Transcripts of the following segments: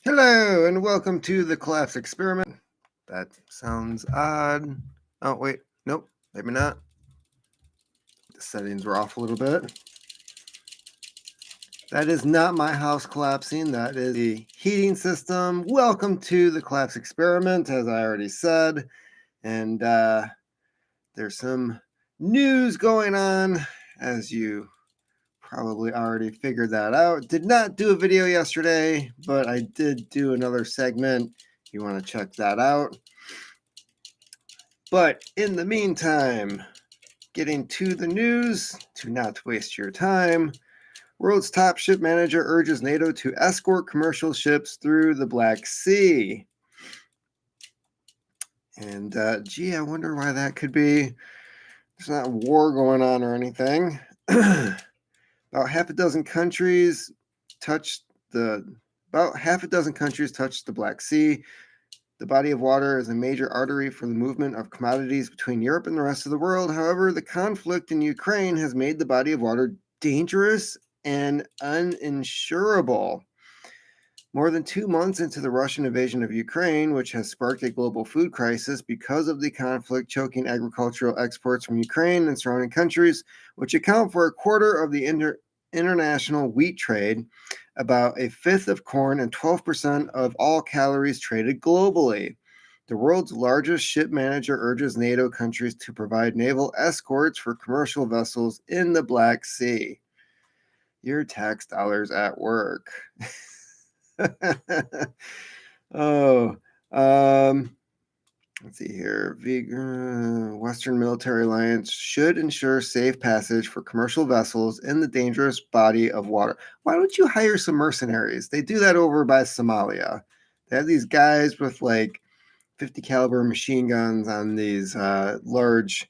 Hello and welcome to the collapse experiment. That sounds odd. Oh, wait. Nope. Maybe not. The settings were off a little bit. That is not my house collapsing. That is the heating system. Welcome to the collapse experiment, as I already said. And there's some news going on, as you probably already figured that out. Did not do a video yesterday, but I did do another segment. If you want to check that out. But in the meantime, getting to the news to not waste your time. World's top ship manager urges NATO to escort commercial ships through the Black Sea. And gee, I wonder why that could be. There's not war going on or anything. About half a dozen countries touched the Black Sea. The body of water is a major artery for the movement of commodities between Europe and the rest of the world. However, the conflict in Ukraine has made the body of water dangerous and uninsurable. More than 2 months into the Russian invasion of Ukraine, which has sparked a global food crisis because of the conflict choking agricultural exports from Ukraine and surrounding countries, which account for a quarter of the international wheat trade, about a fifth of corn, and 12% of all calories traded globally. The world's largest ship manager urges NATO countries to provide naval escorts for commercial vessels in the Black Sea. Your tax dollars at work. Oh, let's see here. Western Military Alliance should ensure safe passage for commercial vessels in the dangerous body of water. Why don't you hire some mercenaries? They do that over by Somalia. They have these guys with like 50 caliber machine guns on these large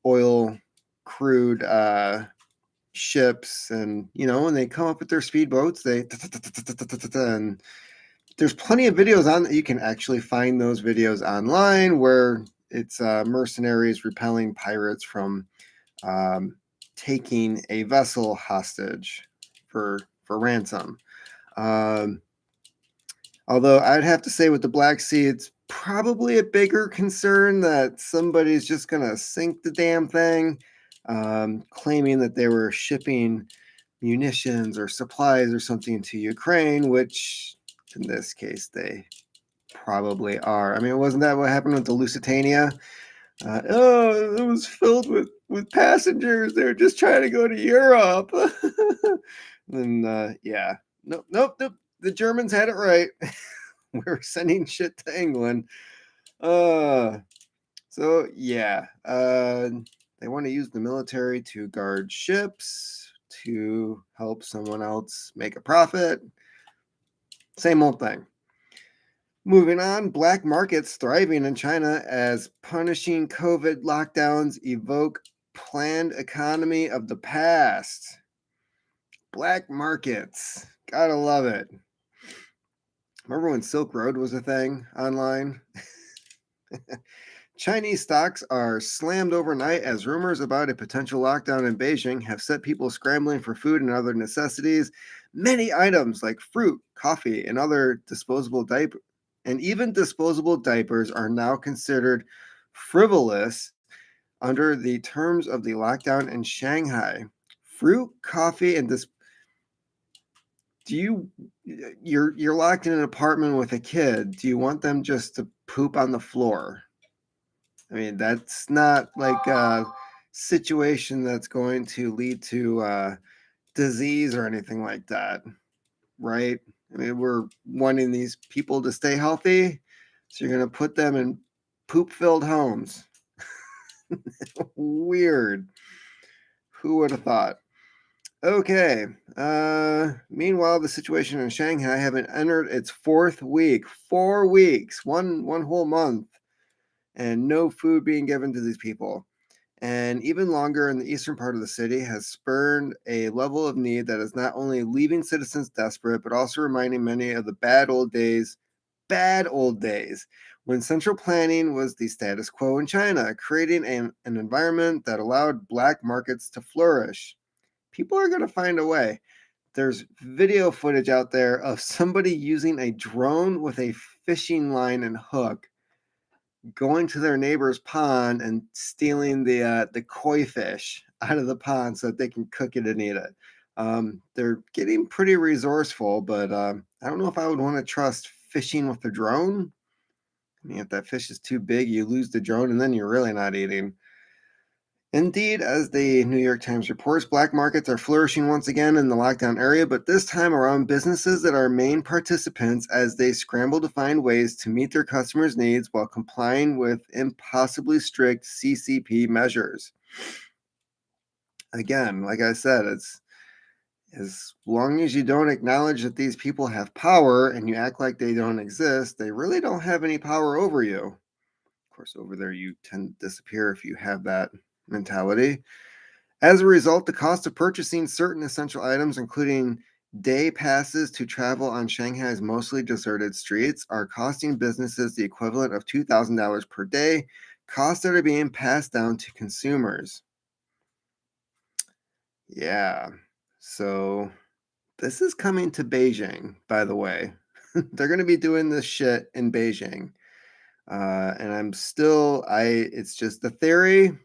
oil crude ships, and when they come up with their speedboats, they and there's plenty of videos on that. You can actually find those videos online where it's mercenaries repelling pirates from taking a vessel hostage for ransom. Although I'd have to say with the Black Sea, it's probably a bigger concern that somebody's just going to sink the damn thing, claiming that they were shipping munitions or supplies or something to Ukraine, which in this case they probably are. I mean, wasn't that what happened with the Lusitania? It was filled with passengers. They were just trying to go to Europe. And yeah, nope. The Germans had it right. We were sending shit to England. So yeah, they want to use the military to guard ships, to help someone else make a profit. Same old thing. Moving on, black markets thriving in China as punishing COVID lockdowns evoke planned economy of the past. Black markets. Gotta love it. Remember when Silk Road was a thing online? Chinese stocks are slammed overnight as rumors about a potential lockdown in Beijing have set people scrambling for food and other necessities. Many items like fruit, coffee, and other disposable diapers are now considered frivolous under the terms of the lockdown in Shanghai. Fruit, coffee, and you're locked in an apartment with a kid. Do you want them just to poop on the floor? I mean, that's not like a situation that's going to lead to disease or anything like that, right? I mean, we're wanting these people to stay healthy, so you're going to put them in poop-filled homes. Weird. Who would have thought? Okay. Meanwhile, the situation in Shanghai having entered its fourth week. 4 weeks, one whole month, and no food being given to these people. And even longer in the eastern part of the city has spurned a level of need that is not only leaving citizens desperate, but also reminding many of the bad old days, when central planning was the status quo in China, creating an environment that allowed black markets to flourish. People are going to find a way. there's video footage out there of somebody using a drone with a fishing line and hook going to their neighbor's pond and stealing the koi fish out of the pond so that they can cook it and eat it. They're getting pretty resourceful, but I don't know if I would want to trust fishing with a drone. I mean, if that fish is too big, you lose the drone and then you're really not eating. Indeed, as the New York Times reports, black markets are flourishing once again in the lockdown area, but this time around businesses that are main participants as they scramble to find ways to meet their customers' needs while complying with impossibly strict CCP measures. Again, like I said, it's as long as you don't acknowledge that these people have power and you act like they don't exist, they really don't have any power over you. Of course, over there, you tend to disappear if you have that mentality. As a result, the cost of purchasing certain essential items, including day passes to travel on Shanghai's mostly deserted streets, are costing businesses the equivalent of $2,000 per day, costs that are being passed down to consumers. Yeah. So this is coming to Beijing, by the way. They're going to be doing this shit in Beijing. And it's just a theory,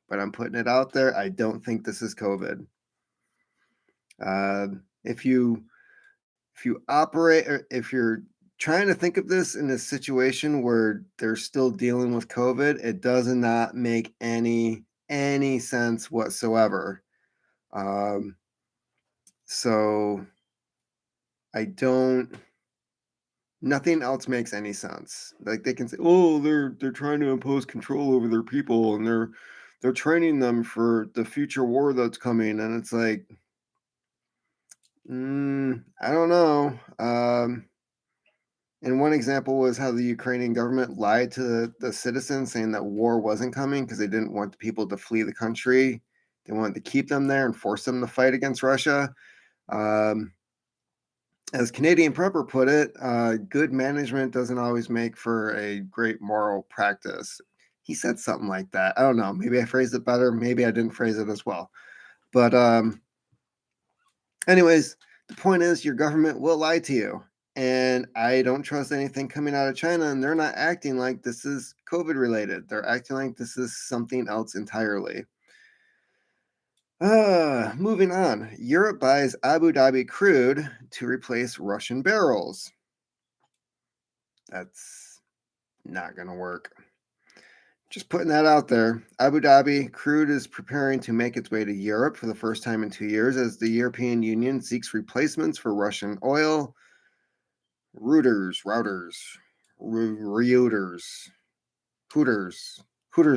but I'm putting it out there. I don't think this is COVID. Uh, if you operate, or if you're trying to think of this in a situation where they're still dealing with COVID, it does not make any sense whatsoever. So I don't. Nothing else makes any sense. Like they can say, "Oh, they're trying to impose control over their people, and they're training them for the future war that's coming," and it's like, I don't know. And one example was how the Ukrainian government lied to the citizens, saying that war wasn't coming because they didn't want the people to flee the country. They wanted to keep them there and force them to fight against Russia. Um, as Canadian Prepper put it, good management doesn't always make for a great moral practice. He said something like that. I don't know. Maybe I phrased it better. Maybe I didn't phrase it as well. But anyways, the point is your government will lie to you. And I don't trust anything coming out of China, and they're not acting like this is COVID related. They're acting like this is something else entirely. Moving on. Europe buys Abu Dhabi crude to replace Russian barrels. That's not going to work. Just putting that out there. Abu Dhabi crude is preparing to make its way to Europe for the first time in 2 years as the European Union seeks replacements for Russian oil. Hooters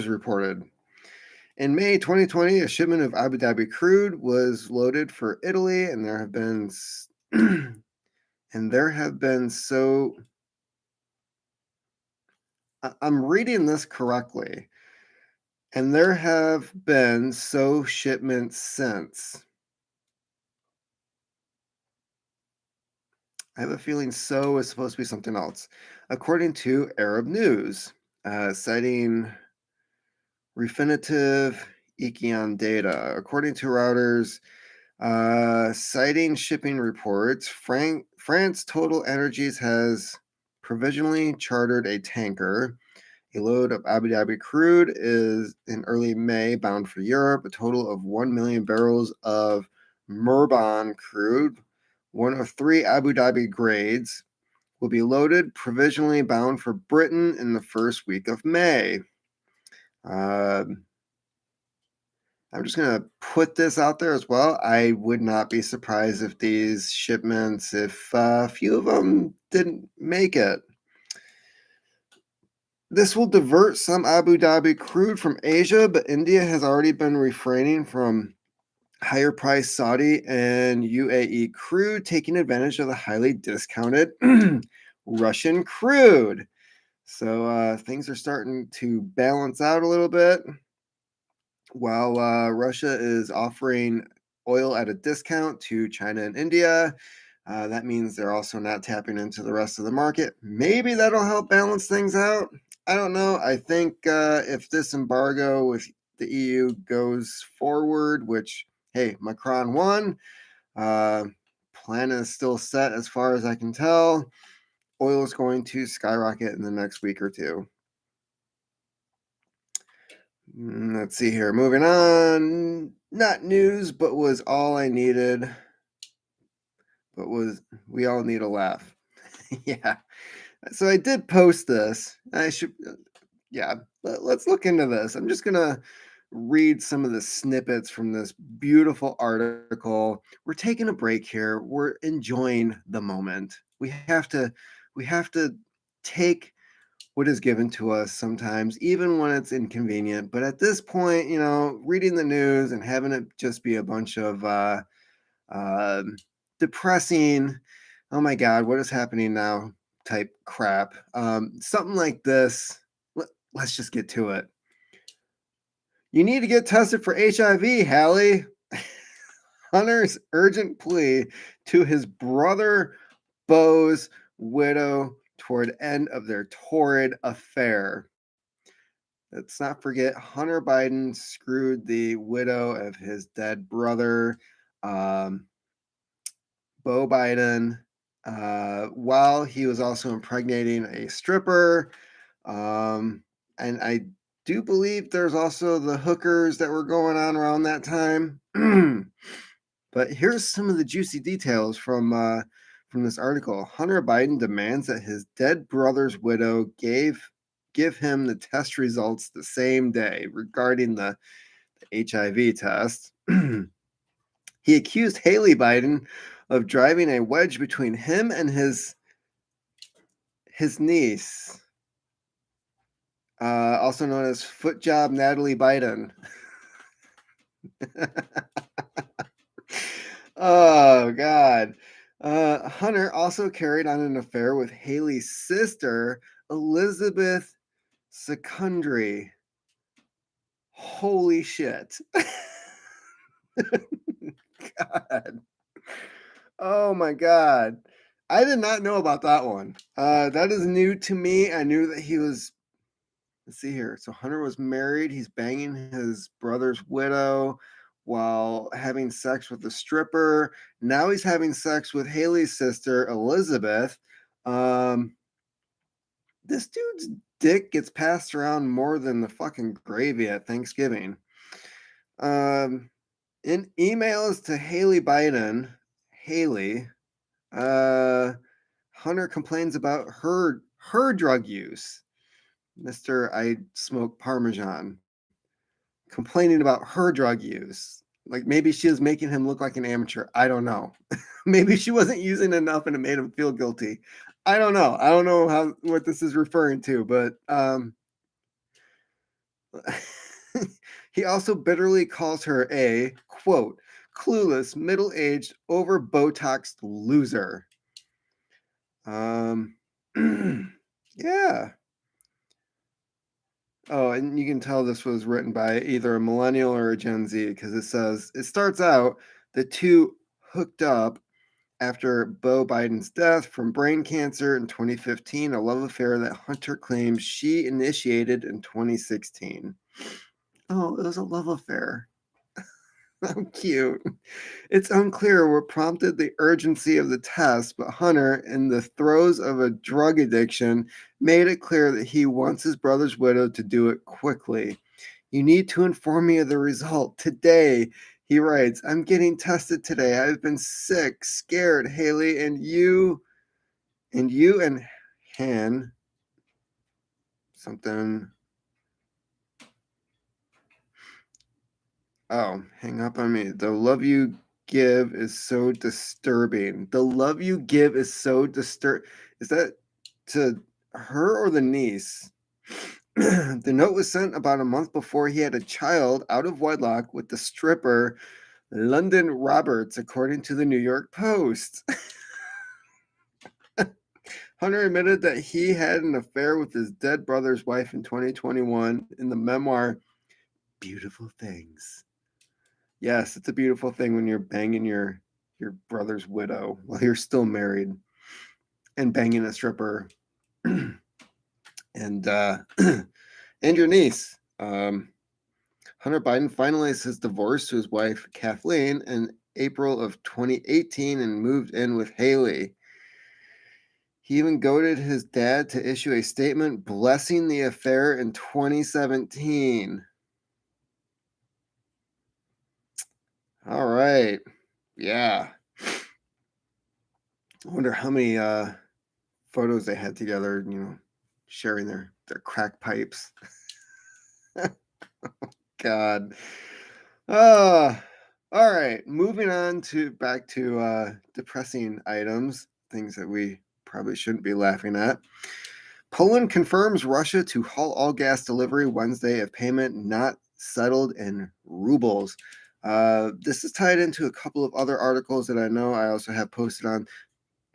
reported. In May 2020, a shipment of Abu Dhabi crude was loaded for Italy, and there have been so I'm reading this correctly. And there have been so shipments since. I have a feeling so is supposed to be something else. According to Arab News, citing Refinitiv Ekion data. According to Reuters, citing shipping reports, France Total Energies has provisionally chartered a tanker. A load of Abu Dhabi crude is in early May bound for Europe. A total of 1 million barrels of Murban crude, one of 3 Abu Dhabi grades, will be loaded, provisionally bound for Britain in the first week of May. I'm just going to put this out there as well. I would not be surprised if these shipments, if a few of them didn't make it. This will divert some Abu Dhabi crude from Asia, but India has already been refraining from higher priced Saudi and UAE crude, taking advantage of the highly discounted Russian crude. So things are starting to balance out a little bit. While Russia is offering oil at a discount to China and India, that means they're also not tapping into the rest of the market. Maybe that'll help balance things out. I don't know. I think if this embargo with the EU goes forward, which, hey, Macron won, plan is still set as far as I can tell. Oil is going to skyrocket in the next week or two. Let's see here. Moving on. Not news, but was all I needed. But we all need a laugh. Yeah. So I did post this. I should, yeah. Let's look into this. I'm just gonna read some of the snippets from this beautiful article. We're taking a break here. We're enjoying the moment. We have to take what is given to us sometimes, even when it's inconvenient. But at this point, reading the news and having it just be a bunch of uh, depressing, oh my God, what is happening now type crap. Something like this. Let's just get to it. You need to get tested for HIV, Hallie. Hunter's urgent plea to his brother Beau's widow toward end of their torrid affair. Let's not forget Hunter Biden screwed the widow of his dead brother, Beau Biden, while he was also impregnating a stripper. And I do believe there's also the hookers that were going on around that time. But here's some of the juicy details from this article. Hunter Biden demands that his dead brother's widow give him the test results the same day regarding the HIV test. He accused Haley Biden of driving a wedge between him and his niece, also known as foot job Natalie Biden. Oh, God. Hunter also carried on an affair with Haley's sister, Elizabeth Secondary. Holy shit. God. Oh, my God. I did not know about that one. That is new to me. I knew that he was. Let's see here. So Hunter was married. He's banging his brother's widow while having sex with the stripper. Now he's having sex with Haley's sister, Elizabeth. This dude's dick gets passed around more than the fucking gravy at Thanksgiving. In emails to Haley Biden, Hunter complains about her drug use. Mr. I smoke Parmesan, complaining about her drug use. Like maybe she was making him look like an amateur. I don't know. Maybe she wasn't using enough and it made him feel guilty. I don't know. I don't know what this is referring to, but he also bitterly calls her a, quote, clueless, middle-aged, over Botoxed loser. Yeah. Oh, and you can tell this was written by either a millennial or a Gen Z because it starts out the two hooked up after Beau Biden's death from brain cancer in 2015, a love affair that Hunter claims she initiated in 2016. Oh, it was a love affair. How cute. It's unclear what prompted the urgency of the test, but Hunter, in the throes of a drug addiction, made it clear that he wants his brother's widow to do it quickly. You need to inform me of the result today, he writes. I'm getting tested today. I've been sick, scared, Haley, and you and Han, something. Oh, hang up on me. The love you give is so disturbing. The love you give is so Is that to her or the niece? The note was sent about a month before he had a child out of wedlock with the stripper London Roberts, according to the New York Post. Hunter admitted that he had an affair with his dead brother's wife in 2021 in the memoir Beautiful Things. Yes, it's a beautiful thing when you're banging your brother's widow while you're still married and banging a stripper and and your niece. Hunter Biden finalized his divorce to his wife Kathleen in April of 2018 and moved in with Haley. He even goaded his dad to issue a statement blessing the affair in 2017. All right. Yeah. I wonder how many photos they had together, sharing their crack pipes. God. All right. Moving on to back to depressing items, things that we probably shouldn't be laughing at. Poland confirms Russia to halt all gas delivery Wednesday if payment not settled in rubles. This is tied into a couple of other articles that I know I also have posted on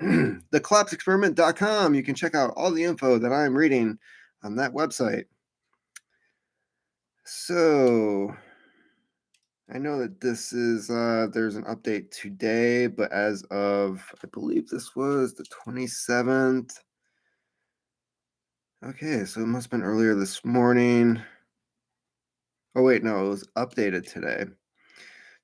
thecollapseexperiment.com. You can check out all the info that I'm reading on that website. So I know that this is there's an update today, but as of I believe this was the 27th. Okay, so it must have been earlier this morning. Oh wait, no, it was updated today.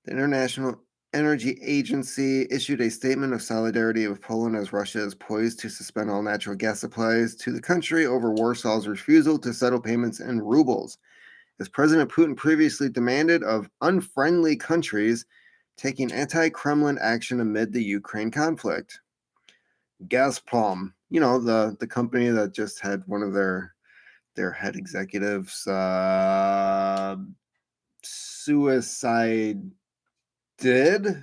The International Energy Agency issued a statement of solidarity with Poland as Russia is poised to suspend all natural gas supplies to the country over Warsaw's refusal to settle payments in rubles, as President Putin previously demanded of unfriendly countries taking anti-Kremlin action amid the Ukraine conflict. Gazprom, the company that just had one of their head executives suicide did.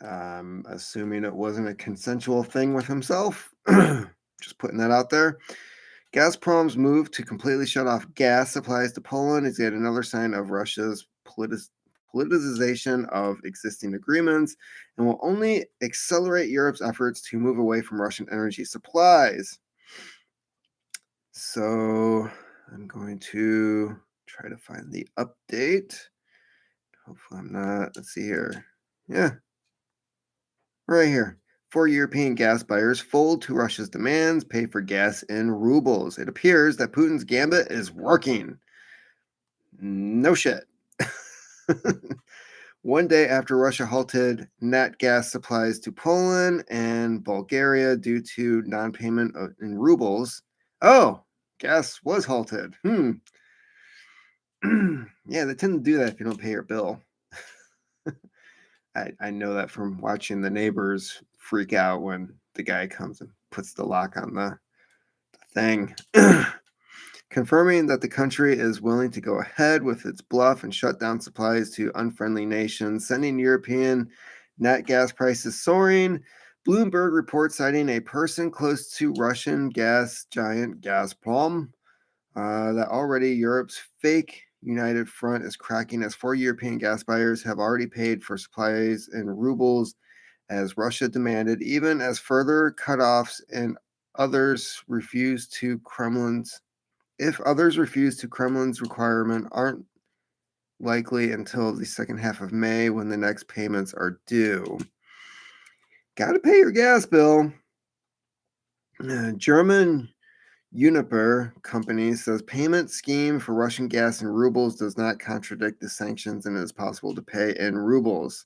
Assuming it wasn't a consensual thing with himself. Just putting that out there. Gazprom's move to completely shut off gas supplies to Poland is yet another sign of Russia's politicization of existing agreements and will only accelerate Europe's efforts to move away from Russian energy supplies. So I'm going to try to find the update. Hopefully I'm not. Let's see here. Yeah. Right here. 4 European gas buyers fold to Russia's demands, pay for gas in rubles. It appears that Putin's gambit is working. No shit. One day after Russia halted nat gas supplies to Poland and Bulgaria due to non-payment in rubles. Oh, gas was halted. Yeah, they tend to do that if you don't pay your bill. I know that from watching the neighbors freak out when the guy comes and puts the lock on the thing. Confirming that the country is willing to go ahead with its bluff and shut down supplies to unfriendly nations, sending European nat gas prices soaring. Bloomberg reports citing a person close to Russian gas giant Gazprom that already Europe's fake united front is cracking as 4 European gas buyers have already paid for supplies in rubles as Russia demanded, even as further cutoffs and others refuse to Kremlin's requirement aren't likely until the second half of May when the next payments are due. Gotta pay your gas bill. German Uniper company says payment scheme for Russian gas in rubles does not contradict the sanctions and it is possible to pay in rubles.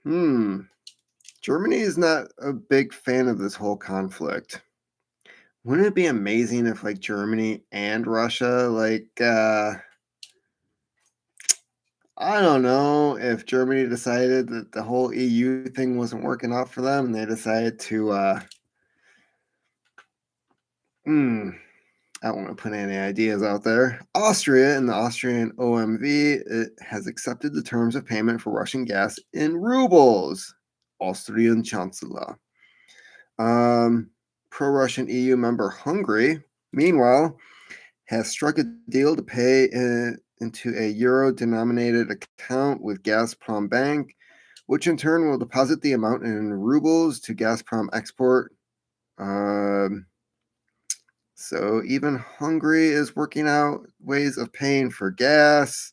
Germany is not a big fan of this whole conflict. Wouldn't it be amazing if Germany and Russia I don't know, if Germany decided that the whole EU thing wasn't working out for them and they decided to I don't want to put any ideas out there. Austria and the Austrian OMV has accepted the terms of payment for Russian gas in rubles. Austrian Chancellor. Pro-Russian EU member Hungary, meanwhile, has struck a deal to pay into a euro-denominated account with Gazprom Bank, which in turn will deposit the amount in rubles to Gazprom Export. So even Hungary is working out ways of paying for gas.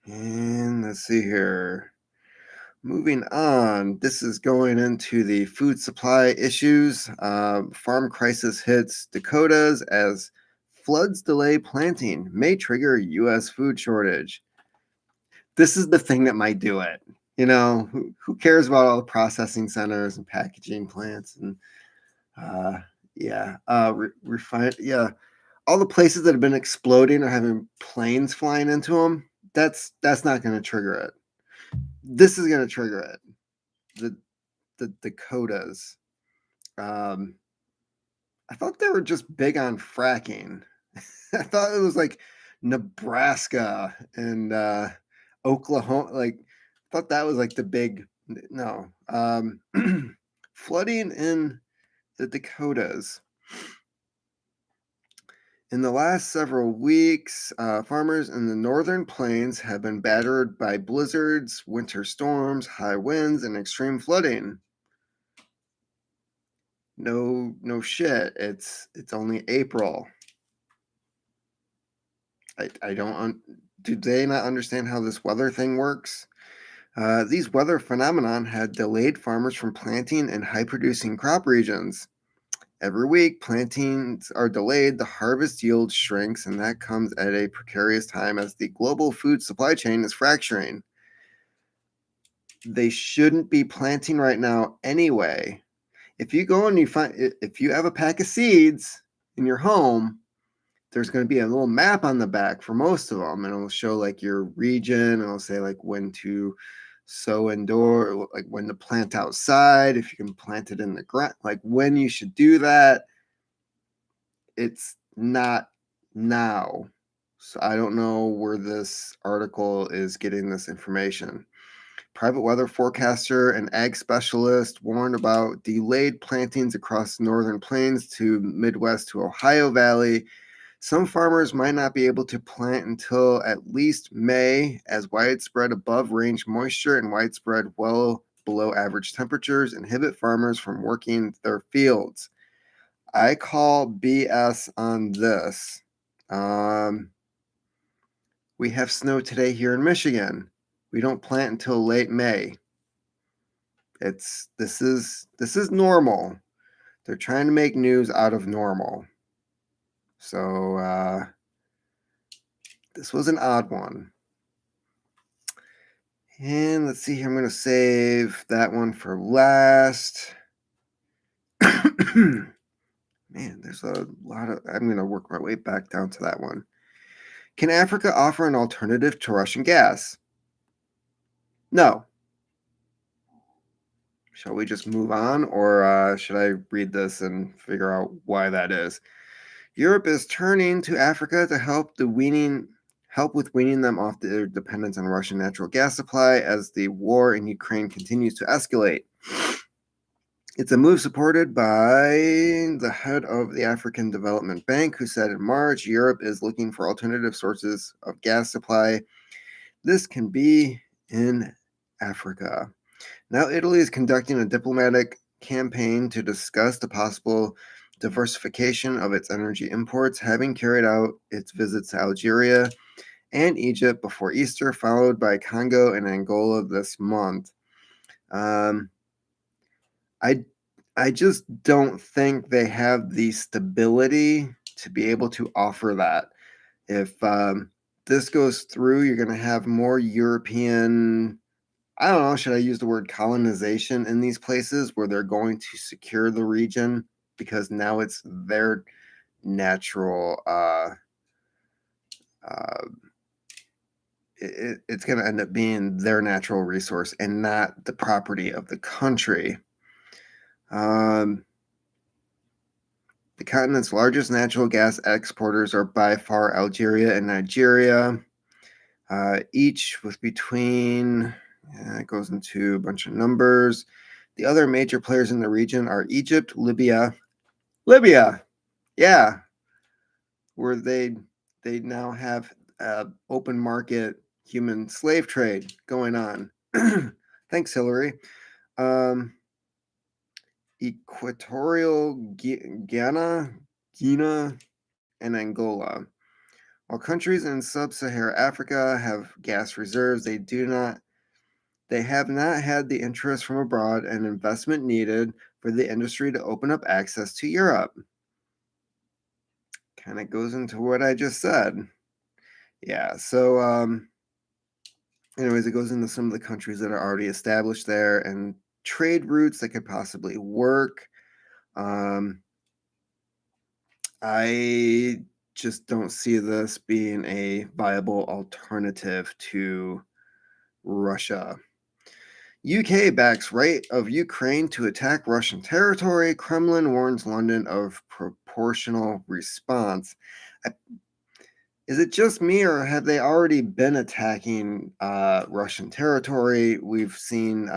And let's see here. Moving on, this is going into the food supply issues. Farm crisis hits Dakotas as floods delay planting, may trigger U.S. food shortage. This is the thing that might do it. Who cares about all the processing centers and packaging plants and uh, yeah, refine yeah, all the places that have been exploding or having planes flying into them. That's not going to trigger it. This is going to trigger it. The the Dakotas. Um, I thought they were just big on fracking. I thought it was like Nebraska and Oklahoma. Like, I thought that was like the big no. Flooding in the Dakotas. In the last several weeks, farmers in the northern plains have been battered by blizzards, winter storms, high winds, and extreme flooding. No shit. It's only April. I don't. Do they not understand how this weather thing works? These weather phenomenon had delayed farmers from planting in high-producing crop regions. Every week, plantings are delayed, the harvest yield shrinks, and that comes at a precarious time as the global food supply chain is fracturing. They shouldn't be planting right now anyway. If you go and if you have a pack of seeds in your home, there's going to be a little map on the back for most of them, and it'll show like your region, and it'll say like when to sow indoor, like when to plant outside, if you can plant it in the ground, like when you should do that. It's not now. So I don't know where this article is getting this information. Private weather forecaster and ag specialist warned about delayed plantings across the northern plains to Midwest to Ohio Valley. Some farmers might not be able to plant until at least May, as widespread above range moisture and widespread well below average temperatures inhibit farmers from working their fields. I call BS on this. We have snow today here in Michigan. We don't plant until late May. This is normal. They're trying to make news out of normal. So this was an odd one. And let's see here. I'm going to save that one for last. Man, there's a lot of. I'm going to work my way back down to that one. Can Africa offer an alternative to Russian gas? No. Shall we just move on, or should I read this and figure out why that is? Europe is turning to Africa to help with weaning them off their dependence on Russian natural gas supply as the war in Ukraine continues to escalate. It's a move supported by the head of the African Development Bank, who said in March Europe is looking for alternative sources of gas supply. This can be in Africa. Now, Italy is conducting a diplomatic campaign to discuss the possible diversification of its energy imports, having carried out its visits to Algeria and Egypt before Easter, followed by Congo and Angola this month. I just don't think they have the stability to be able to offer that. If this goes through, you're going to have more European, I don't know, should I use the word colonization in these places where they're going to secure the region because now it's their natural, it's going to end up being their natural resource and not the property of the country. The continent's largest natural gas exporters are by far Algeria and Nigeria, each with between, it goes into a bunch of numbers. The other major players in the region are Egypt, Libya, yeah, where they now have open market human slave trade going on. Thanks, Hillary. Equatorial Guinea, and Angola. While countries in sub-Saharan Africa have gas reserves, they have not had the interest from abroad and investment needed for the industry to open up access to Europe. Kind of goes into what I just said. Yeah, so Anyways, it goes into some of the countries that are already established there and trade routes that could possibly work. Um, I just don't see this being a viable alternative to Russia. UK backs right of Ukraine to attack Russian territory. Kremlin warns London of proportional response. I- Is it just me, or have they already been attacking Russian territory? We've seen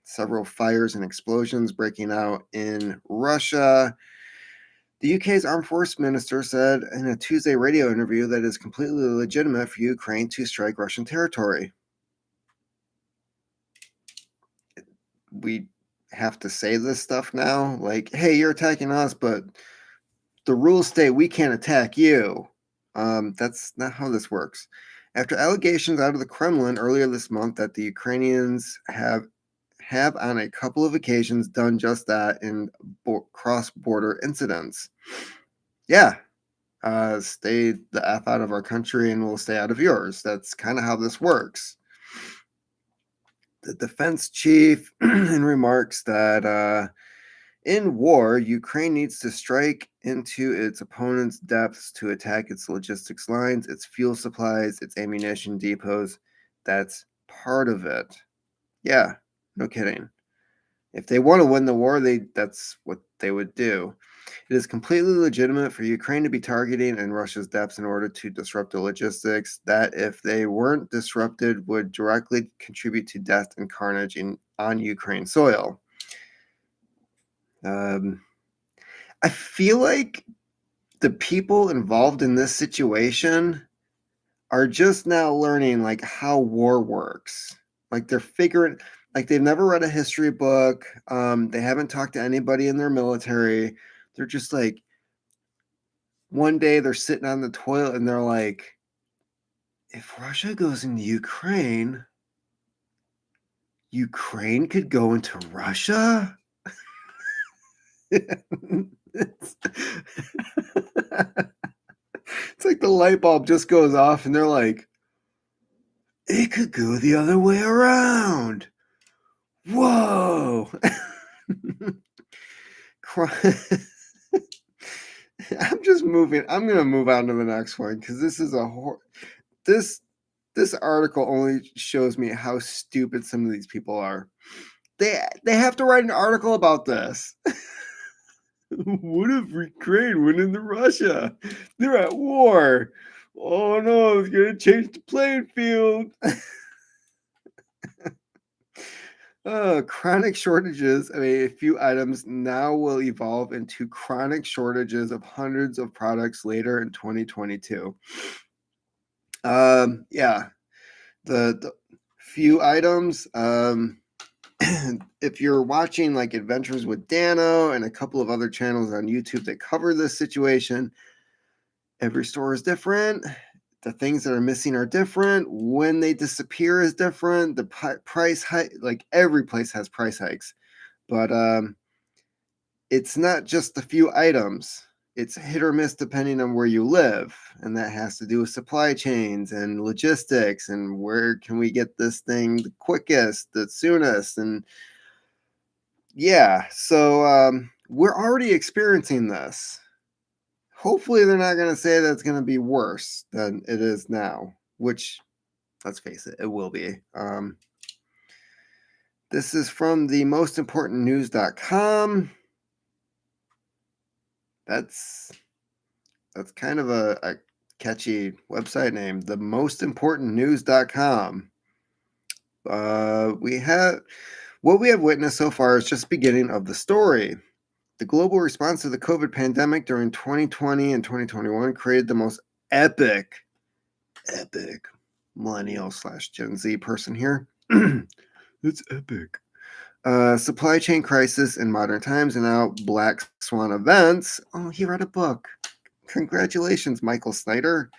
several fires and explosions breaking out in Russia. The UK's armed force minister said in a Tuesday radio interview that it's completely legitimate for Ukraine to strike Russian territory. We have to say this stuff now? Like, hey, you're attacking us, but the rules state we can't attack you. That's not how this works. After allegations out of the Kremlin earlier this month that the Ukrainians have on a couple of occasions done just that in cross-border incidents. Yeah, stay the F out of our country and we'll stay out of yours. That's kind of how this works. The defense chief remarks that in war, Ukraine needs to strike into its opponent's depths to attack its logistics lines, its fuel supplies, its ammunition depots. That's part of it. Yeah, no kidding. If they want to win the war, that's what they would do. It is completely legitimate for Ukraine to be targeting in Russia's depths in order to disrupt the logistics that, if they weren't disrupted, would directly contribute to death and carnage on Ukraine soil. I feel like the people involved in this situation are just now learning like how war works. Like they're figuring, like they've never read a history book. They haven't talked to anybody in their military. They're just like, one day they're sitting on the toilet and they're like, if Russia goes into Ukraine, Ukraine could go into Russia? it's, it's like the light bulb just goes off and they're like, it could go the other way around. Whoa. I'm just moving. I'm going to move on to the next one because this is this this article only shows me how stupid some of these people are. They have to write an article about this. What if Ukraine went into Russia? They're at war. Oh no, it's going to change the playing field. Chronic shortages of a few items now will evolve into chronic shortages of hundreds of products later in 2022. Yeah, the few items. If you're watching like Adventures with Dano and a couple of other channels on YouTube that cover this situation, every store is different. The things that are missing are different. When they disappear is different. The price hike, like every place has price hikes, but it's not just a few items. It's hit or miss depending on where you live, and that has to do with supply chains and logistics and where can we get this thing the quickest, the soonest, and yeah. So we're already experiencing this. Hopefully, they're not going to say that it's going to be worse than it is now, which, let's face it, it will be. This is from the mostimportantnews.com. That's kind of a catchy website name, the mostimportantnews.com. We have what we have witnessed so far is just the beginning of the story. The global response to the COVID pandemic during 2020 and 2021 created the most epic millennial / Gen Z person here. It's epic. Supply chain crisis in modern times and now black swan events. Oh, he read a book. Congratulations, Michael Snyder.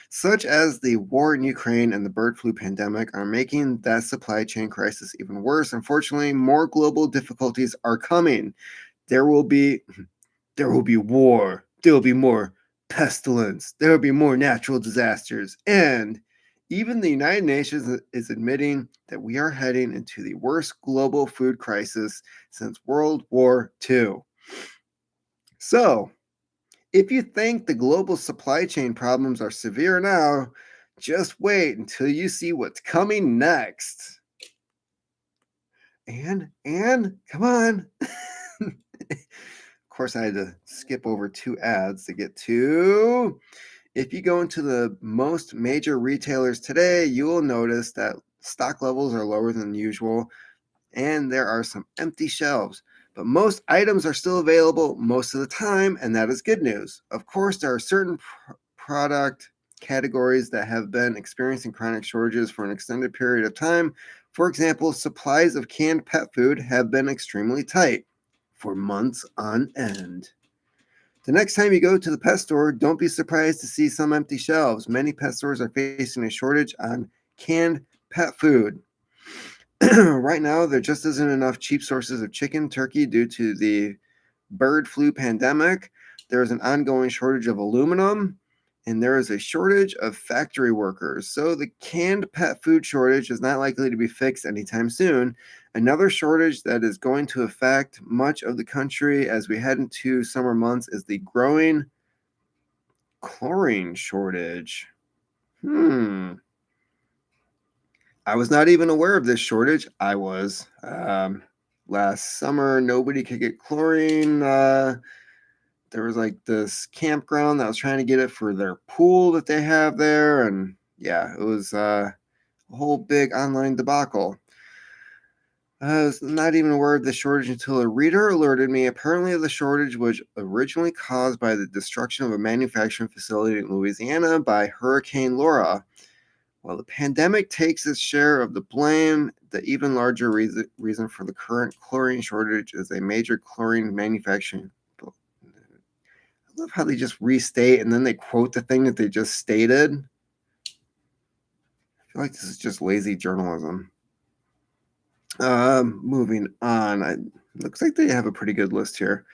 Such as the war in Ukraine and the bird flu pandemic are making that supply chain crisis even worse. Unfortunately, more global difficulties are coming. There will be war. There will be more pestilence. There will be more natural disasters. And Even the United Nations is admitting that we are heading into the worst global food crisis since World War II. So, if you think the global supply chain problems are severe now, just wait until you see what's coming next. And come on. Of course, I had to skip over 2 ads to get to. If you go into the most major retailers today, you will notice that stock levels are lower than usual and there are some empty shelves. But most items are still available most of the time, and that is good news. Of course, there are certain product categories that have been experiencing chronic shortages for an extended period of time. For example, supplies of canned pet food have been extremely tight for months on end. The next time you go to the pet store, don't be surprised to see some empty shelves. Many pet stores are facing a shortage on canned pet food. Right now, there just isn't enough cheap sources of chicken, turkey due to the bird flu pandemic. There is an ongoing shortage of aluminum, and there is a shortage of factory workers. So the canned pet food shortage is not likely to be fixed anytime soon. Another shortage that is going to affect much of the country as we head into summer months is the growing chlorine shortage. I was not even aware of this shortage. I was. Last summer, nobody could get chlorine. There was like this campground that was trying to get it for their pool that they have there. And yeah, it was a whole big online debacle. I was not even aware of the shortage until a reader alerted me. Apparently, the shortage was originally caused by the destruction of a manufacturing facility in Louisiana by Hurricane Laura. While the pandemic takes its share of the blame, the even larger reason for the current chlorine shortage is a major chlorine manufacturing. I love how they just restate and then they quote the thing that they just stated. I feel like this is just lazy journalism. Moving on. Looks like they have a pretty good list here.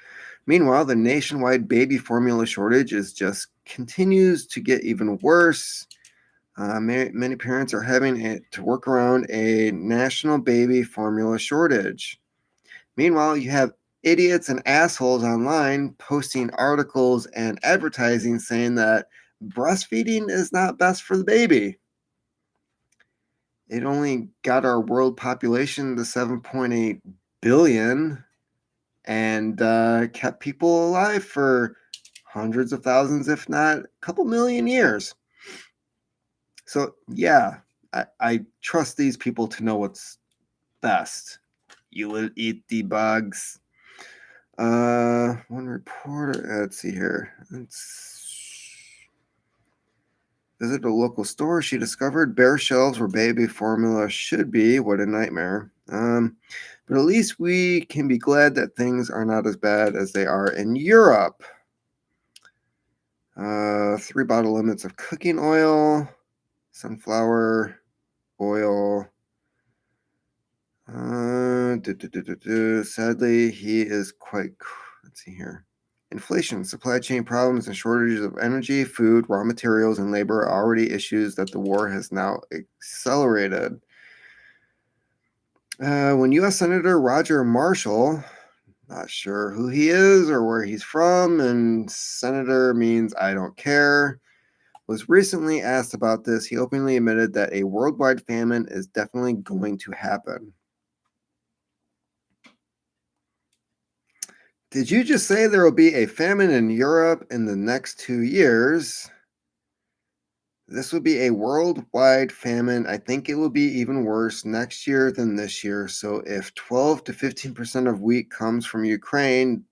Meanwhile, the nationwide baby formula shortage is just continues to get even worse. Many parents are having to work around a national baby formula shortage. Meanwhile, you have idiots and assholes online posting articles and advertising saying that breastfeeding is not best for the baby. It only got our world population to 7.8 billion and kept people alive for hundreds of thousands, if not a couple million years. So, yeah, I trust these people to know what's best. You will eat the bugs. One reporter, let's see here. Visit a local store. She discovered bare shelves where baby formula should be. What a nightmare. But at least we can be glad that things are not as bad as they are in Europe. 3 bottle limits of cooking oil, sunflower oil. Sadly, he is quite. Let's see here. Inflation, supply chain problems, and shortages of energy, food, raw materials, and labor are already issues that the war has now accelerated. When U.S. Senator Roger Marshall, not sure who he is or where he's from, and senator means I don't care, was recently asked about this, he openly admitted that a worldwide famine is definitely going to happen. Did you just say there will be a famine in Europe in the next 2 years? This will be a worldwide famine. I think it will be even worse next year than this year. So if 12 to 15% of wheat comes from Ukraine,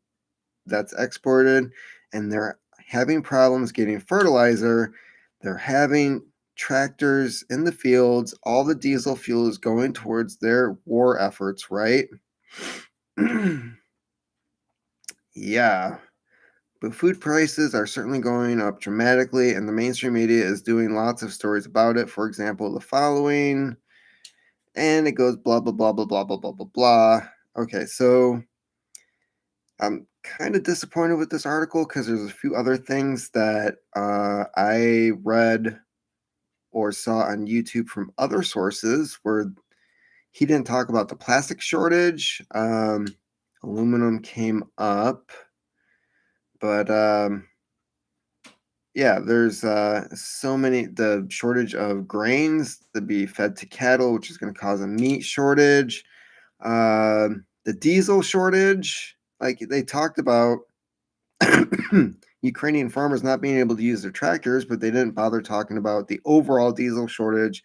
that's exported, and they're having problems getting fertilizer, they're having tractors in the fields, all the diesel fuel is going towards their war efforts, right? Yeah. But food prices are certainly going up dramatically, and the mainstream media is doing lots of stories about it. For example, the following, and it goes blah, blah, blah, blah, blah, blah, blah, blah, blah. Okay, so I'm kind of disappointed with this article because there's a few other things that I read or saw on YouTube from other sources where he didn't talk about the plastic shortage. Aluminum came up, but yeah, there's so many, the shortage of grains to be fed to cattle, which is going to cause a meat shortage. The diesel shortage, like they talked about Ukrainian farmers not being able to use their tractors, but they didn't bother talking about the overall diesel shortage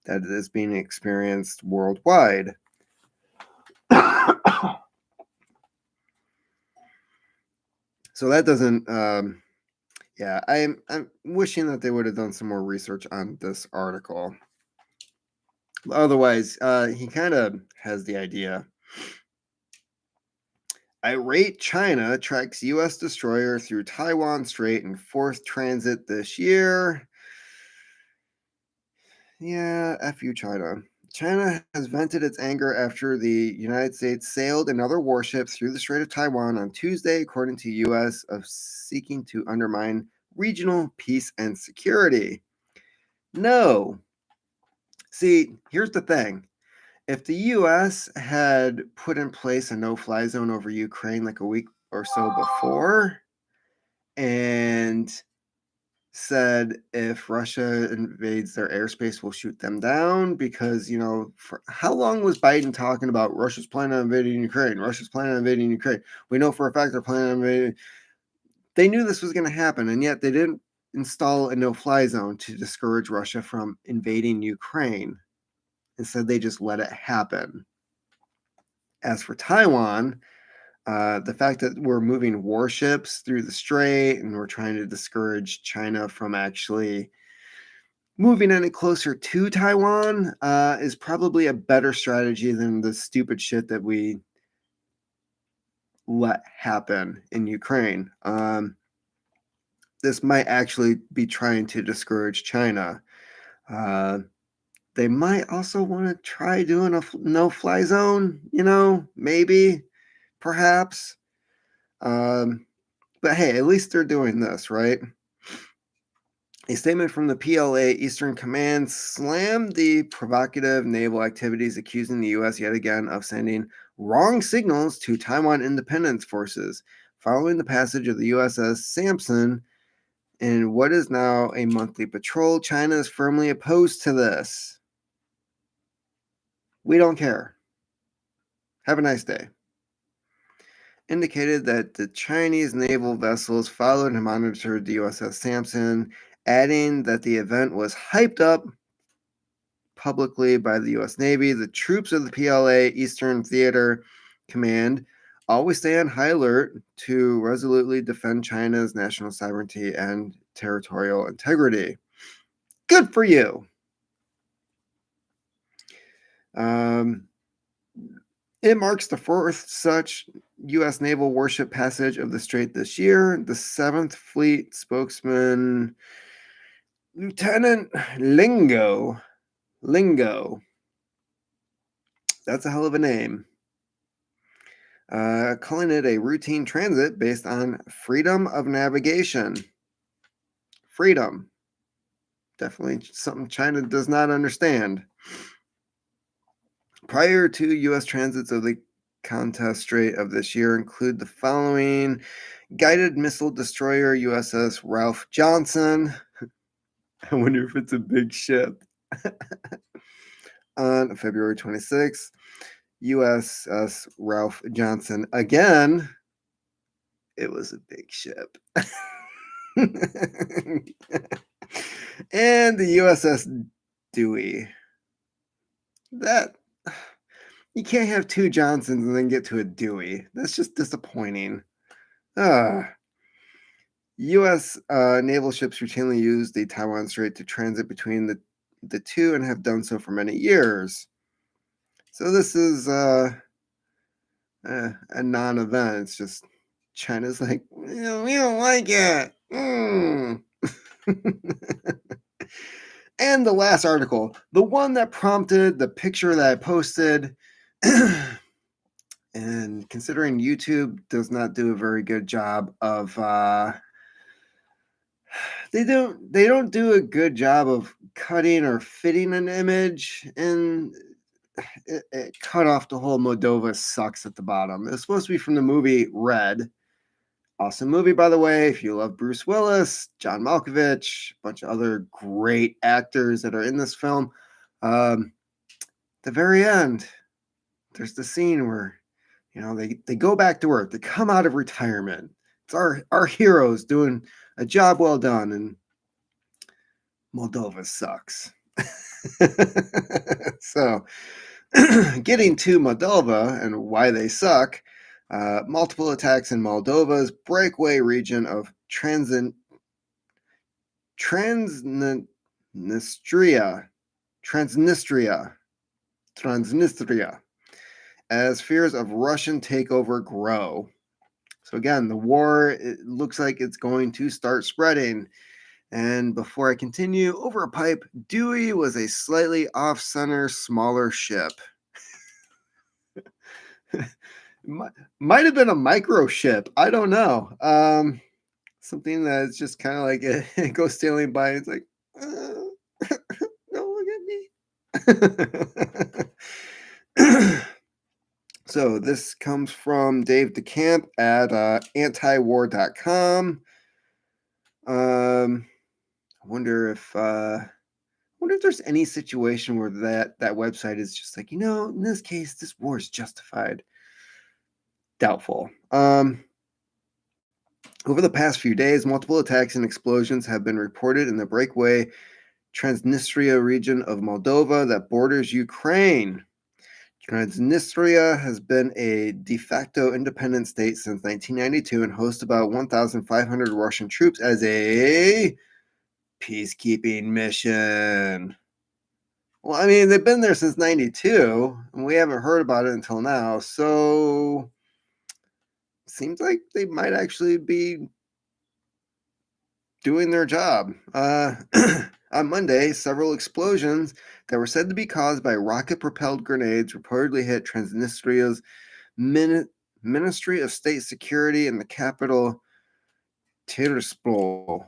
that is being experienced worldwide. So that doesn't, yeah, I'm wishing that they would have done some more research on this article. Otherwise, he kind of has the idea. Irate China tracks U.S. destroyer through Taiwan Strait in fourth transit this year. Yeah, F you, China. China has vented its anger after the United States sailed another warship through the Strait of Taiwan on Tuesday, according to U.S. of seeking to undermine regional peace and security. No. See, here's the thing. If the U.S. had put in place a no-fly zone over Ukraine like a week or so before and said if Russia invades their airspace, we'll shoot them down, because, you know, for how long was Biden talking about Russia's planning on invading Ukraine? Russia's planning on invading Ukraine. We know for a fact they're planning on invading. They knew this was going to happen, and yet they didn't install a no-fly zone to discourage Russia from invading Ukraine. Instead, they just let it happen. As for Taiwan, the fact that we're moving warships through the strait and we're trying to discourage China from actually moving any closer to Taiwan is probably a better strategy than the stupid shit that we let happen in Ukraine. This might actually be trying to discourage China. They might also want to try doing a no-fly zone, you know, maybe, perhaps. But hey, at least they're doing this, right? A statement from the PLA Eastern Command slammed the provocative naval activities, accusing the U.S. yet again of sending wrong signals to Taiwan independence forces. Following the passage of the USS Sampson in what is now a monthly patrol, China is firmly opposed to this. We don't care. Have a nice day. Indicated that the Chinese naval vessels followed and monitored the USS Sampson, adding that the event was hyped up publicly by the U.S. Navy. The troops of the PLA Eastern Theater Command always stay on high alert to resolutely defend China's national sovereignty and territorial integrity. Good for you. It marks the fourth such U.S. naval warship passage of the strait this year. The 7th Fleet spokesman, Lieutenant Lingo, that's a hell of a name, calling it a routine transit based on freedom of navigation. Freedom. Definitely something China does not understand. Prior to U.S. transits of the Contest Strait of this year include the following: guided missile destroyer USS Ralph Johnson. I wonder if it's a big ship. On February 26th, USS Ralph Johnson again. It was a big ship. And the USS Dewey. That, you can't have two Johnsons and then get to a Dewey. That's just disappointing. U.S. naval ships routinely use the Taiwan Strait to transit between the two and have done so for many years. So this is a non-event. It's just China's like, we don't like it. And the last article, the one that prompted the picture that I posted, and considering YouTube does not do a very good job of they don't do a good job of cutting or fitting an image, and it cut off the whole Moldova sucks at the bottom. It's supposed to be from the movie Red. Awesome movie, by the way. If you love Bruce Willis, John Malkovich, a bunch of other great actors that are in this film. The very end, there's the scene where they go back to work. They come out of retirement. It's our heroes doing a job well done, and Moldova sucks. So, getting to Moldova and why they suck, multiple attacks in Moldova's breakaway region of Transnistria, Transnistria, as fears of Russian takeover grow. So again, the war, it looks like it's going to start spreading. And before I continue, over a pipe, Dewey was a slightly off-center, smaller ship. Might have been a micro ship. I don't know. Something that's just kind of like it goes sailing by and it's like, don't look at me. So this comes from Dave DeCamp at antiwar.com. I wonder if there's any situation where that website is just like, in this case, this war is justified. Doubtful. Over the past few days, multiple attacks and explosions have been reported in the breakaway Transnistria region of Moldova that borders Ukraine. Transnistria has been a de facto independent state since 1992 and hosts about 1,500 Russian troops as a peacekeeping mission. Well, I mean, they've been there since 92, and we haven't heard about it until now, so seems like they might actually be doing their job. On Monday, several explosions that were said to be caused by rocket-propelled grenades reportedly hit Transnistria's Ministry of State Security in the capital, Tiraspol.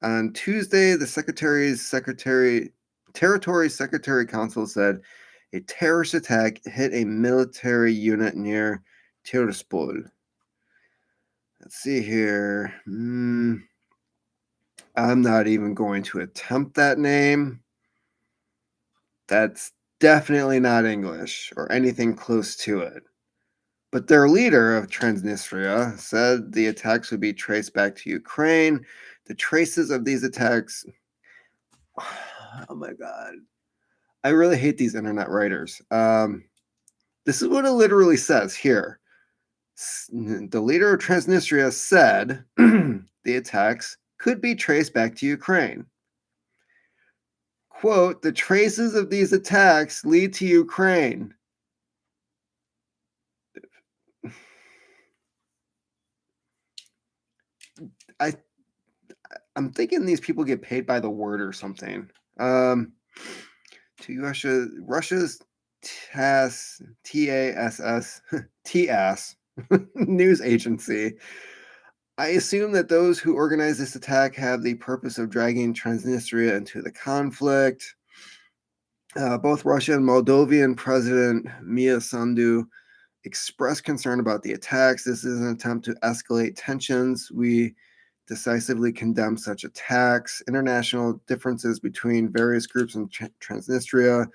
On Tuesday, the Territory Secretary Council said a terrorist attack hit a military unit near Tiraspol. Let's see here. I'm not even going to attempt that name. That's definitely not English or anything close to it. But their leader of Transnistria said the attacks would be traced back to Ukraine. The traces of these attacks. Oh my God. I really hate these internet writers. This is what it literally says here. The leader of Transnistria said the attacks could be traced back to Ukraine. Quote, the traces of these attacks lead to Ukraine. I'm thinking these people get paid by the word or something. To Russia's TASS news agency. I assume that those who organize this attack have the purpose of dragging Transnistria into the conflict. Both Russia and Moldovan President Mia Sandu expressed concern about the attacks. This is an attempt to escalate tensions. We decisively condemn such attacks. International differences between various groups in Transnistria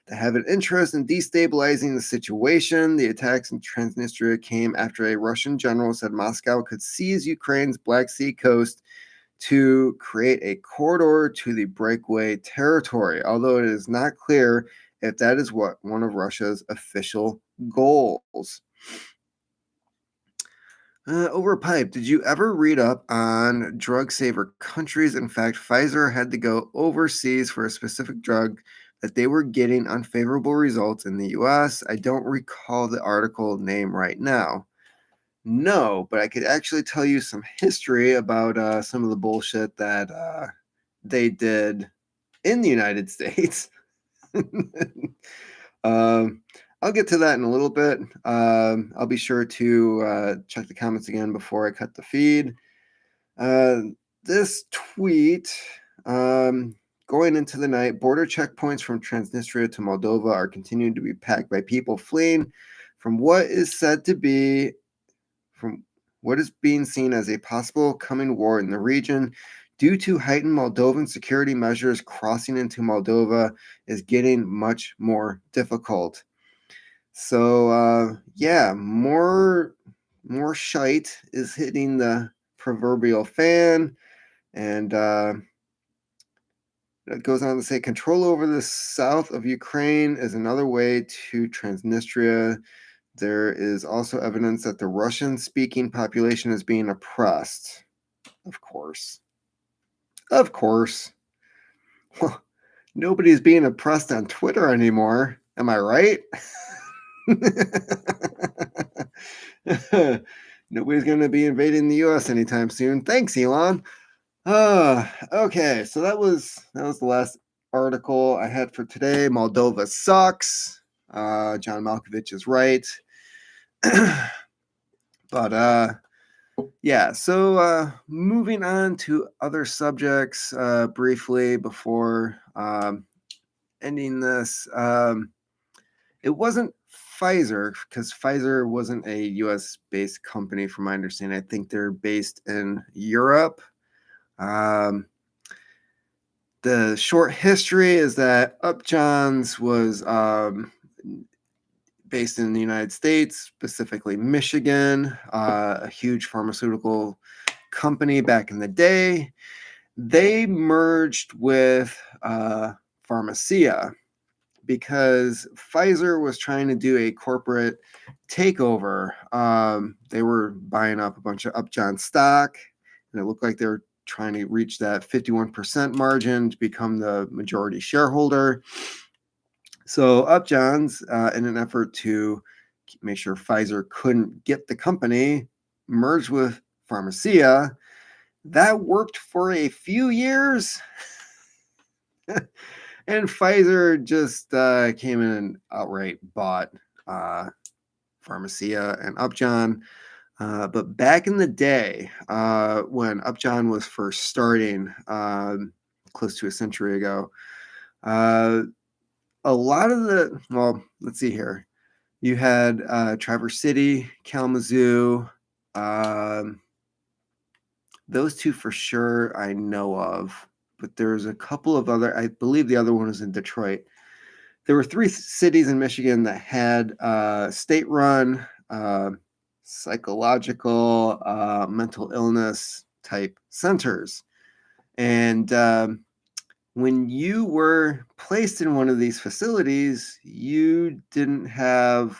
that have an interest in destabilizing the situation. The attacks in Transnistria came after a Russian general said Moscow could seize Ukraine's Black Sea coast to create a corridor to the breakaway territory, although it is not clear if that is what one of Russia's official goals. Over a pipe, did you ever read up on drug saver countries? In fact, Pfizer had to go overseas for a specific drug that they were getting unfavorable results in the US. I don't recall the article name right now. No, but I could actually tell you some history about some of the bullshit that they did in the United States. I'll get to that in a little bit. I'll be sure to check the comments again before I cut the feed. This tweet, going into the night, border checkpoints from Transnistria to Moldova are continuing to be packed by people fleeing from what is said to be from what is being seen as a possible coming war in the region. Due to heightened Moldovan security measures, crossing into Moldova is getting much more difficult. So yeah, more shite is hitting the proverbial fan, and it goes on to say control over the south of Ukraine is another way to Transnistria. There is also evidence that the Russian-speaking population is being oppressed. Of course. Of course. Well, nobody's being oppressed on Twitter anymore. Am I right? Nobody's going to be invading the U.S. anytime soon. Thanks, Elon. Okay, so that was the last article I had for today. Moldova sucks. John Malkovich is right. But yeah, so moving on to other subjects briefly before ending this. It wasn't Pfizer, because Pfizer wasn't a US based company, from my understanding. I think they're based in Europe. The short history is that Upjohn's was based in the United States, specifically Michigan, a huge pharmaceutical company back in the day. They merged with Pharmacia because Pfizer was trying to do a corporate takeover. They were buying up a bunch of Upjohn stock, and it looked like they were trying to reach that 51% margin to become the majority shareholder. So Upjohn's, in an effort to make sure Pfizer couldn't get the company, merged with Pharmacia. That worked for a few years. And Pfizer just came in and outright bought Pharmacia and Upjohn. But back in the day, when Upjohn was first starting, close to a century ago, a lot of the, well, let's see here. You had Traverse City, Kalamazoo. Those two for sure I know of. But there's a couple of other, I believe the other one was in Detroit. There were 3 cities in Michigan that had state-run psychological mental illness type centers. And when you were placed in one of these facilities, you didn't have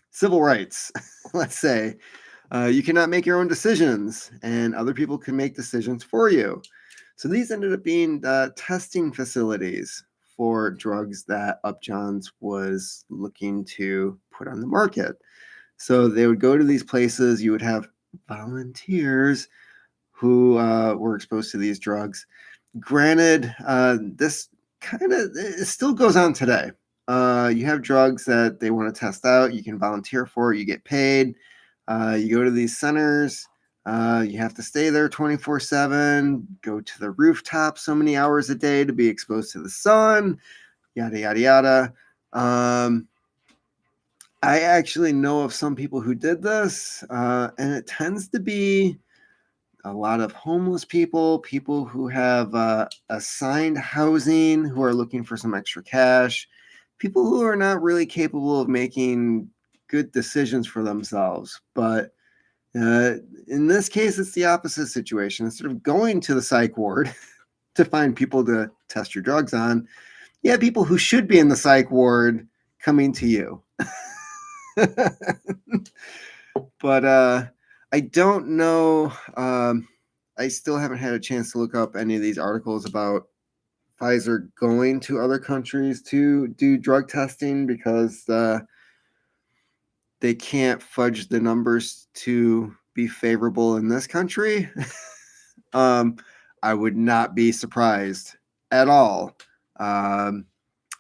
civil rights, let's say. You cannot make your own decisions, and other people can make decisions for you. So these ended up being testing facilities for drugs that Upjohn's was looking to put on the market. So they would go to these places. You would have volunteers who were exposed to these drugs. Granted, this kind of still goes on today. You have drugs that they want to test out. You can volunteer for it. You get paid. You go to these centers. You have to stay there 24/7, go to the rooftop so many hours a day to be exposed to the sun, yada, yada, yada. I actually know of some people who did this, and it tends to be a lot of homeless people who have assigned housing, who are looking for some extra cash, people who are not really capable of making good decisions for themselves. But in this case, it's the opposite situation. Instead of going to the psych ward to find people to test your drugs on, you have people who should be in the psych ward coming to you. But I don't know. I still haven't had a chance to look up any of these articles about Pfizer going to other countries to do drug testing because they can't fudge the numbers to be favorable in this country. I would not be surprised at all.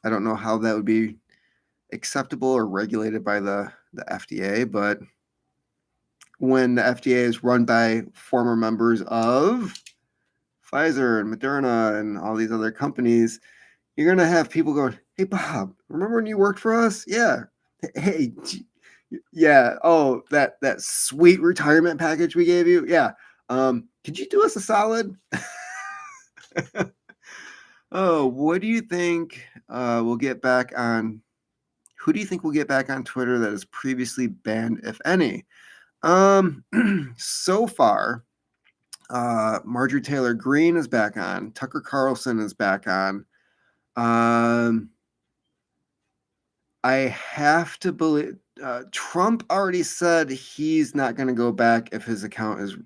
I don't know how that would be acceptable or regulated by the FDA, but when the FDA is run by former members of Pfizer and Moderna and all these other companies, you're going to have people going, "Hey, Bob, remember when you worked for us? Yeah. Hey, yeah. Oh, that sweet retirement package we gave you? Yeah. Could you do us a solid?" Oh, what do you think we'll get back on? Who do you think will get back on Twitter that is previously banned, if any? So far, Marjorie Taylor Greene is back on. Tucker Carlson is back on. I have to believe Trump already said he's not going to go back if his account is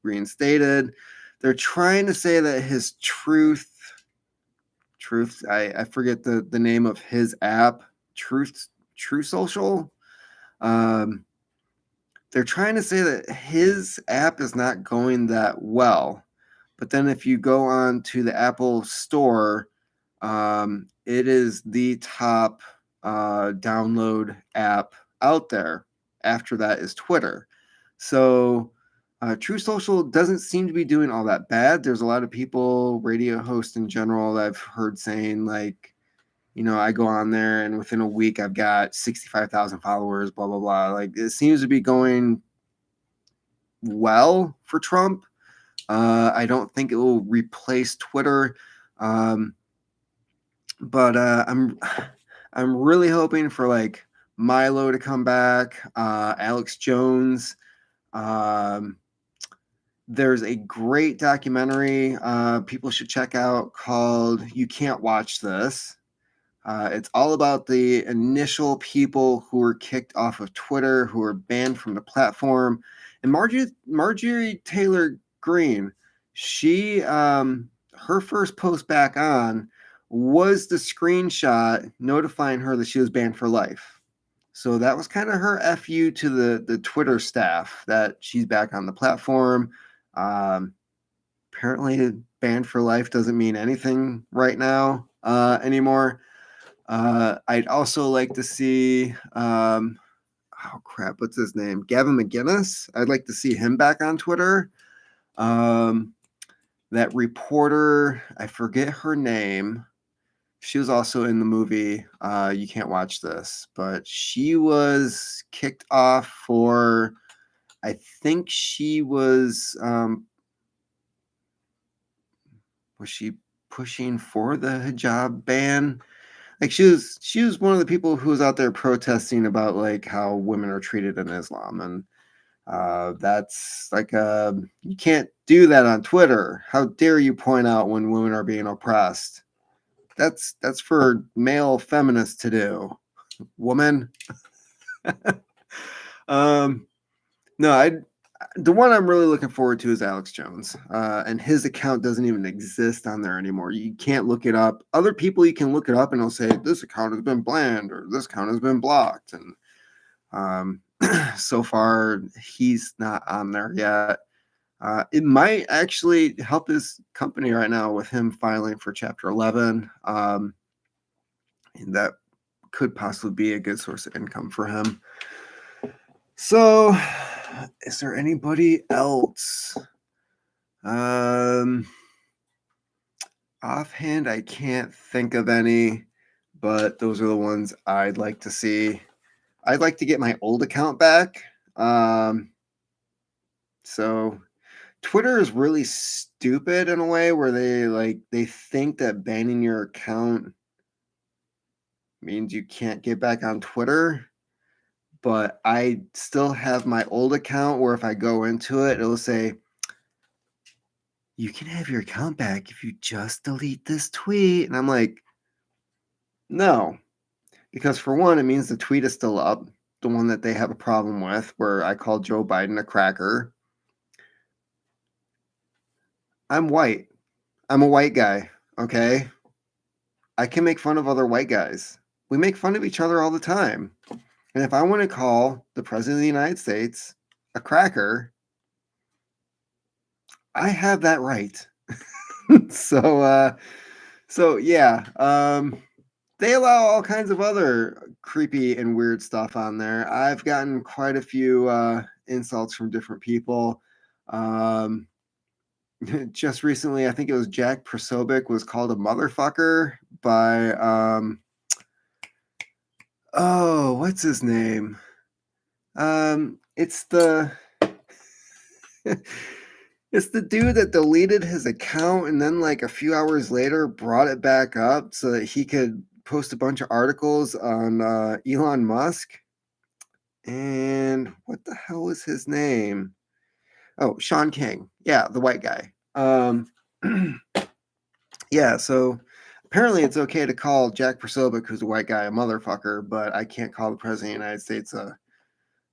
reinstated. They're trying to say that his truth, I forget the name of his app, True Social. Um, they're trying to say that his app is not going that well. But then if you go on to the Apple Store, it is the top download app out there. After that is Twitter. So True Social doesn't seem to be doing all that bad. There's a lot of people, radio hosts in general, that I've heard saying, like, I go on there and within a week I've got 65,000 followers, blah, blah, blah. Like, it seems to be going well for Trump. I don't think it will replace Twitter. But I'm really hoping for like Milo to come back, Alex Jones. There's a great documentary people should check out called "You Can't Watch This." It's all about the initial people who were kicked off of Twitter, who were banned from the platform. And Marjorie Taylor Greene, she her first post back on was the screenshot notifying her that she was banned for life. So that was kind of her FU to the Twitter staff that she's back on the platform. Apparently, banned for life doesn't mean anything right now anymore. I'd also like to see, oh crap, what's his name? Gavin McInnes. I'd like to see him back on Twitter. That reporter, I forget her name. She was also in the movie You Can't Watch This, but she was kicked off for, I think she was she pushing for the hijab ban? Like she was one of the people who was out there protesting about like how women are treated in Islam, and that's like you can't do that on Twitter. How dare you point out when women are being oppressed? That's for male feminists to do, woman. No, the one I'm really looking forward to is Alex Jones, and his account doesn't even exist on there anymore. You can't look it up. Other people, you can look it up, and they'll say this account has been banned or this account has been blocked. And so far, he's not on there yet. It might actually help his company right now with him filing for Chapter 11. And that could possibly be a good source of income for him. So, is there anybody else? Offhand, I can't think of any, but those are the ones I'd like to see. I'd like to get my old account back. So Twitter is really stupid in a way where they think that banning your account means you can't get back on Twitter. But I still have my old account where if I go into it, it'll say, you can have your account back if you just delete this tweet. And I'm like, no, because for one, it means the tweet is still up, the one that they have a problem with, where I called Joe Biden a cracker. I'm white. I'm a white guy, okay? I can make fun of other white guys. We make fun of each other all the time. And if I want to call the President of the United States a cracker, I have that right. So yeah. They allow all kinds of other creepy and weird stuff on there. I've gotten quite a few insults from different people. Um, just recently, I think it was Jack Prosobic was called a motherfucker by oh, what's his name? It's the it's the dude that deleted his account and then like a few hours later brought it back up so that he could post a bunch of articles on Elon Musk. And what the hell is his name? Oh, Sean King. Yeah, the white guy. Yeah, so apparently it's okay to call Jack Prosobic, who's a white guy, a motherfucker, but I can't call the president of the United States a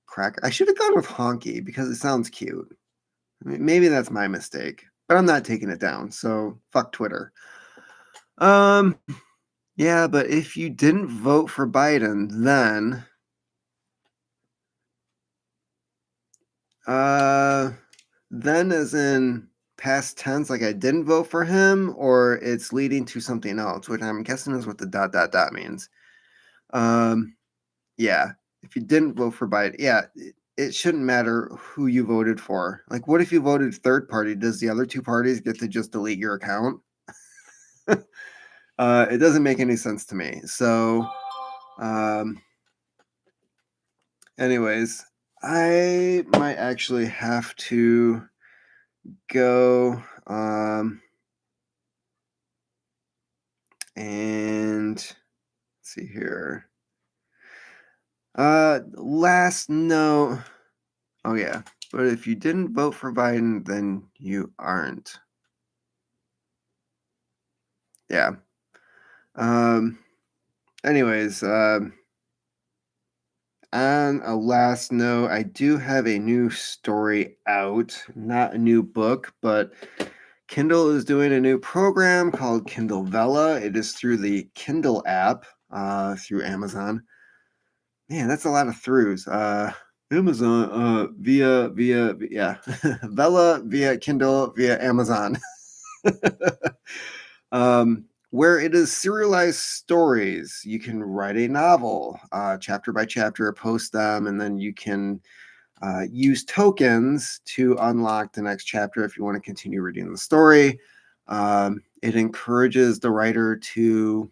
cracker. I should have gone with honky because it sounds cute. I mean, maybe that's my mistake, but I'm not taking it down. So fuck Twitter. Um, yeah, but if you didn't vote for Biden, uh, then as in past tense, like I didn't vote for him, or it's leading to something else, which I'm guessing is what the dot dot dot means. Um, yeah, if you didn't vote for Biden, yeah, it shouldn't matter who you voted for. Like, what if you voted third party? Does the other two parties get to just delete your account? It doesn't make any sense to me. So, um, anyways, I might actually have to go and let's see here. Last note. Oh yeah, but if you didn't vote for Biden, then you aren't. Yeah. Um. Anyways, on a last note, I do have a new story out. Not a new book, but Kindle is doing a new program called Kindle Vella. It is through the Kindle app, through Amazon. Man, that's a lot of throughs. Amazon, yeah, Vella via Kindle via Amazon. Where it is serialized stories. You can write a novel, chapter by chapter, post them, and then you can use tokens to unlock the next chapter if you want to continue reading the story. It encourages the writer to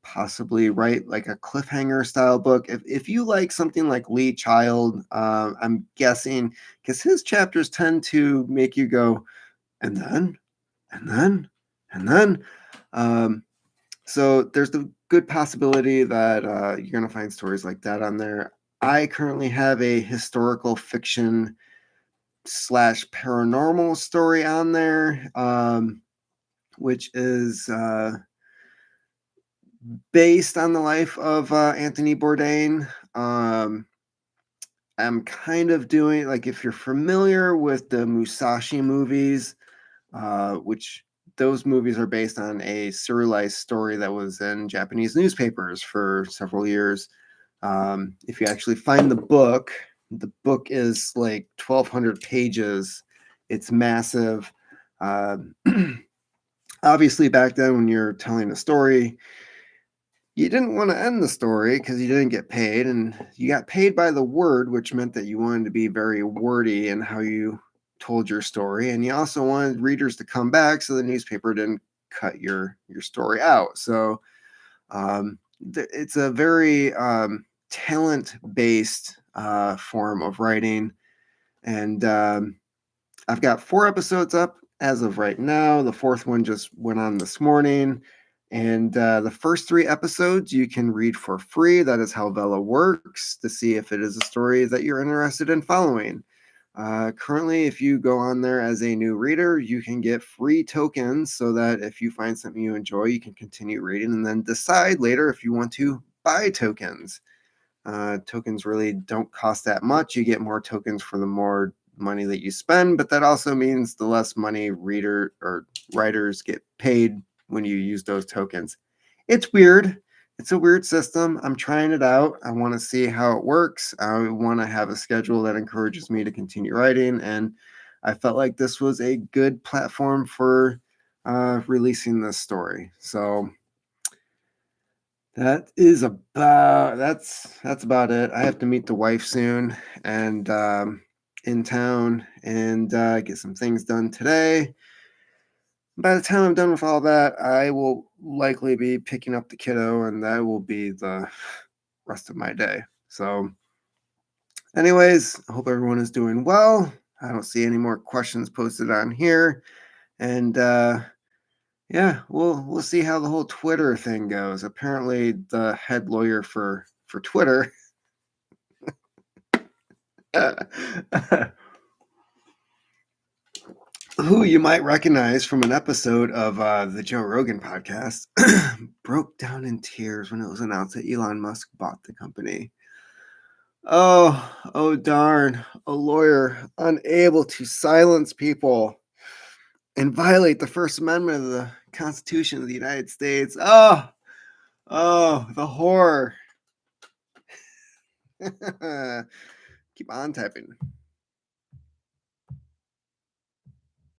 possibly write like a cliffhanger style book. If you like something like Lee Child, I'm guessing because his chapters tend to make you go, and then, and then, and then. Um, so there's the good possibility that you're going to find stories like that on there. I currently have a historical fiction slash paranormal story on there, which is based on the life of Anthony Bourdain. I'm kind of doing like if you're familiar with the Musashi movies, which those movies are based on a serialized story that was in Japanese newspapers for several years. If you actually find the book is like 1,200 pages. It's massive. Uh, Obviously, back then when you're telling a story, you didn't want to end the story because you didn't get paid, and you got paid by the word, which meant that you wanted to be very wordy in how you told your story, and you also wanted readers to come back so the newspaper didn't cut your story out. So it's a very talent based form of writing, and I've got 4 episodes up as of right now. The fourth one just went on this morning. And the first 3 episodes you can read for free. That is how Vela works to see if it is a story that you're interested in following. Currently, if you go on there as a new reader, you can get free tokens so that if you find something you enjoy, you can continue reading and then decide later if you want to buy tokens. Tokens really don't cost that much. You get more tokens for the more money that you spend, but that also means the less money reader or writers get paid when you use those tokens. It's weird. It's a weird system. I'm trying it out. I want to see how it works. I want to have a schedule that encourages me to continue writing, and I felt like this was a good platform for releasing this story. So That's about it. I have to meet the wife soon and in town and get some things done today. By the time I'm done with all that, I will likely be picking up the kiddo, and that will be the rest of my day. So, anyways, I hope everyone is doing well. I don't see any more questions posted on here, and yeah, we'll see how the whole Twitter thing goes. Apparently, the head lawyer for Twitter, who you might recognize from an episode of the Joe Rogan podcast, broke down in tears when it was announced that Elon Musk bought the company. Oh darn. A lawyer unable to silence people and violate the First Amendment of the Constitution of the United States. The horror. Keep on typing.